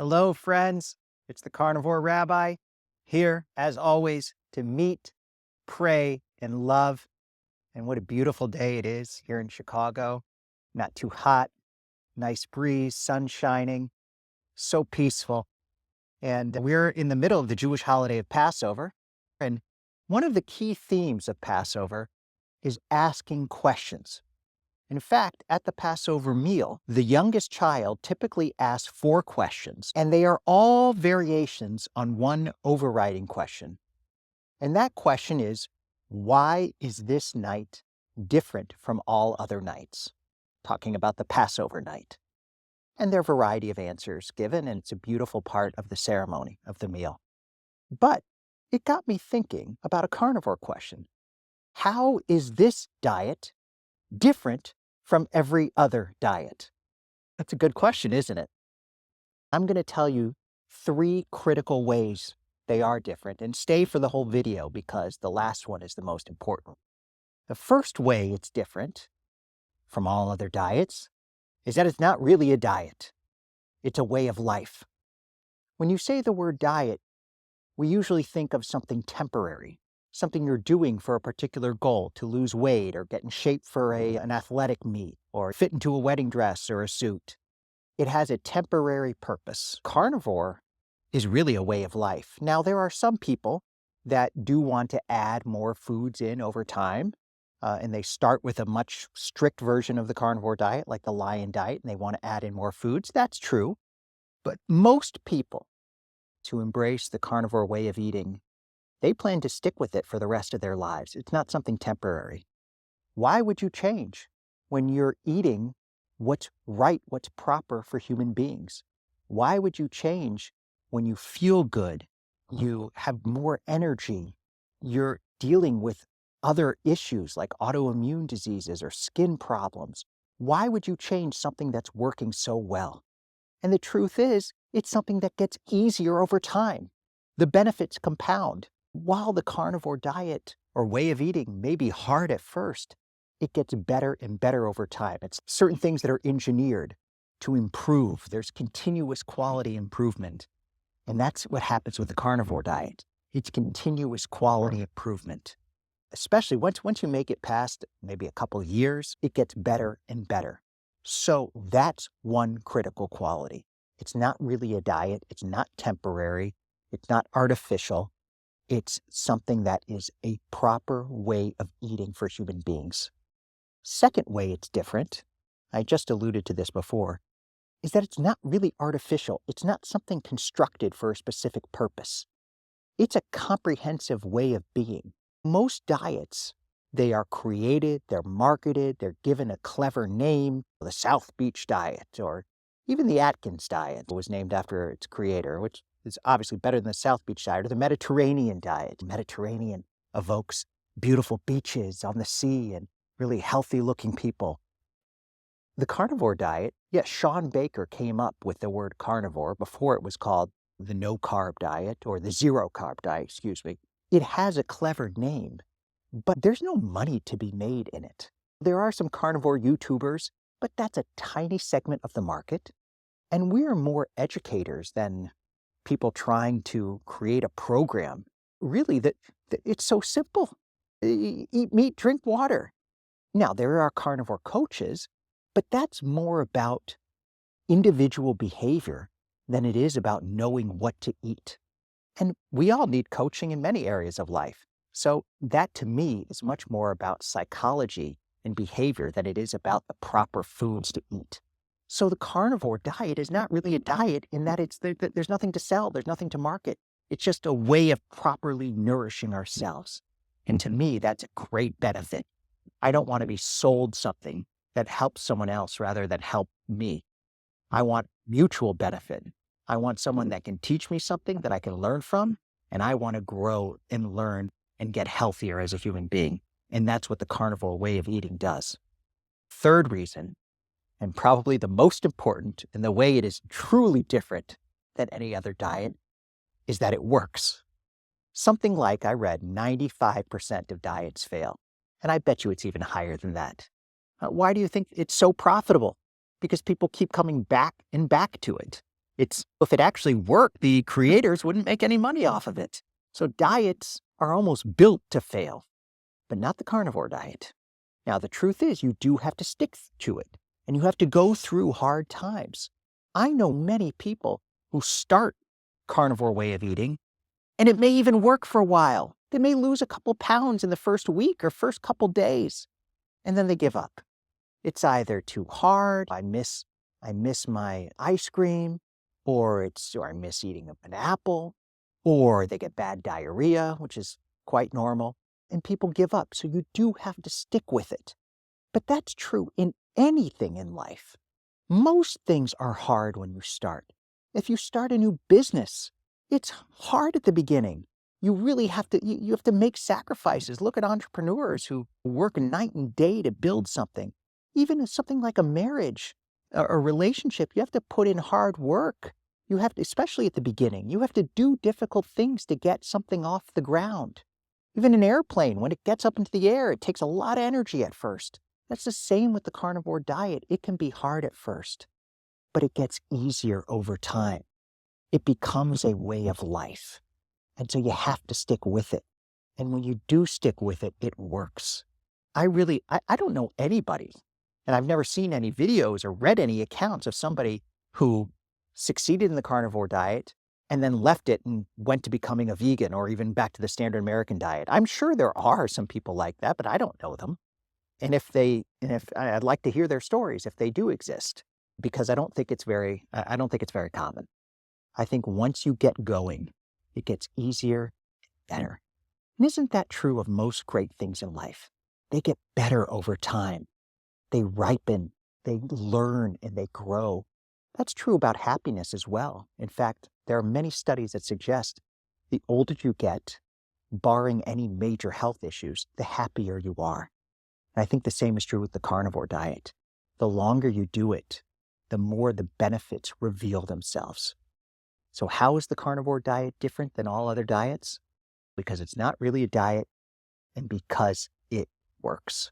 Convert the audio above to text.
Hello, friends. It's the Carnivore Rabbi here, as always, to meet, pray, and love. And what a beautiful day it is here in Chicago. Not too hot, nice breeze, sun shining, so peaceful. And we're in the middle of the Jewish holiday of Passover. And one of the key themes of Passover is asking questions. In fact, at the Passover meal, the youngest child typically asks 4 questions, and they are all variations on one overriding question. And that question is, why is this night different from all other nights? Talking about the Passover night. And there are a variety of answers given, and it's a beautiful part of the ceremony of the meal. But it got me thinking about a carnivore question. How is this diet different from every other diet? That's a good question, isn't it? I'm going to tell you 3 critical ways they are different, and stay for the whole video because the last one is the most important. The first way it's different from all other diets is that it's not really a diet. It's a way of life. When you say the word diet, we usually think of something temporary, something you're doing for a particular goal, to lose weight or get in shape for an athletic meet or fit into a wedding dress or a suit. It has a temporary purpose. Carnivore is really a way of life. Now, there are some people that do want to add more foods in over time, and they start with a much strict version of the carnivore diet, like the lion diet, and they want to add in more foods. That's true. But most people to embrace the carnivore way of eating, they plan to stick with it for the rest of their lives. It's not something temporary. Why would you change when you're eating what's right, what's proper for human beings? Why would you change when you feel good, you have more energy, you're dealing with other issues like autoimmune diseases or skin problems? Why would you change something that's working so well? And the truth is, it's something that gets easier over time. The benefits compound. While the carnivore diet or way of eating may be hard at first, it gets better and better over time. It's certain things that are engineered to improve. There's continuous quality improvement. And that's what happens with the carnivore diet. It's continuous quality improvement. Especially once you make it past maybe a couple of years, it gets better and better. So that's one critical quality. It's not really a diet. It's not temporary. It's not artificial. It's something that is a proper way of eating for human beings. Second way it's different, I just alluded to this before, is that it's not really artificial. It's not something constructed for a specific purpose. It's a comprehensive way of being. Most diets, they are created, they're marketed, they're given a clever name. The South Beach diet, or even the Atkins diet was named after its creator, which is obviously better than the South Beach diet, or the Mediterranean diet. Mediterranean evokes beautiful beaches on the sea and really healthy-looking people. The carnivore diet, yes, Sean Baker came up with the word carnivore before it was called the no-carb diet, or the zero-carb diet, excuse me. It has a clever name, but there's no money to be made in it. There are some carnivore YouTubers, but that's a tiny segment of the market. And we're more educators than people trying to create a program. Really, that it's so simple. Eat meat, drink water. Now, there are carnivore coaches, but that's more about individual behavior than it is about knowing what to eat. And we all need coaching in many areas of life. So that, to me, is much more about psychology and behavior than it is about the proper foods to eat. So the carnivore diet is not really a diet in that there's nothing to sell, there's nothing to market. It's just a way of properly nourishing ourselves. And to me, that's a great benefit. I don't want to be sold something that helps someone else rather than help me. I want mutual benefit. I want someone that can teach me something that I can learn from, and I want to grow and learn and get healthier as a human being. And that's what the carnivore way of eating does. Third reason, and probably the most important, and the way it is truly different than any other diet, is that it works. Something like, I read, 95% of diets fail. And I bet you it's even higher than that. Why do you think it's so profitable? Because people keep coming back and back to it. If it actually worked, the creators wouldn't make any money off of it. So diets are almost built to fail, but not the carnivore diet. Now, the truth is you do have to stick to it, and you have to go through hard times. I know many people who start carnivore way of eating, and it may even work for a while. They may lose a couple pounds in the first week or first couple days, and then they give up. It's either too hard, I miss my ice cream, or I miss eating an apple, or they get bad diarrhea, which is quite normal, and people give up. So you do have to stick with it. But that's true in anything in life. Most things are hard when you start. If you start a new business, it's hard at the beginning. You really have to, you have to make sacrifices. Look at entrepreneurs who work night and day to build something. Even something like a marriage, a relationship, you have to put in hard work. You have to, especially at the beginning, you have to do difficult things to get something off the ground. Even an airplane, when it gets up into the air, it takes a lot of energy at first. That's the same with the carnivore diet. It can be hard at first, but it gets easier over time. It becomes a way of life. And so you have to stick with it. And when you do stick with it, it works. I don't know anybody, and I've never seen any videos or read any accounts of somebody who succeeded in the carnivore diet and then left it and went to becoming a vegan or even back to the standard American diet. I'm sure there are some people like that, but I don't know them. And if I'd like to hear their stories if they do exist, because I don't think it's very common. I think once you get going, it gets easier and better. And isn't that true of most great things in life? They get better over time. They ripen, they learn, and they grow. That's true about happiness as well. In fact, there are many studies that suggest the older you get, barring any major health issues, the happier you are. And I think the same is true with the carnivore diet. The longer you do it, the more the benefits reveal themselves. So how is the carnivore diet different than all other diets? Because it's not really a diet and because it works.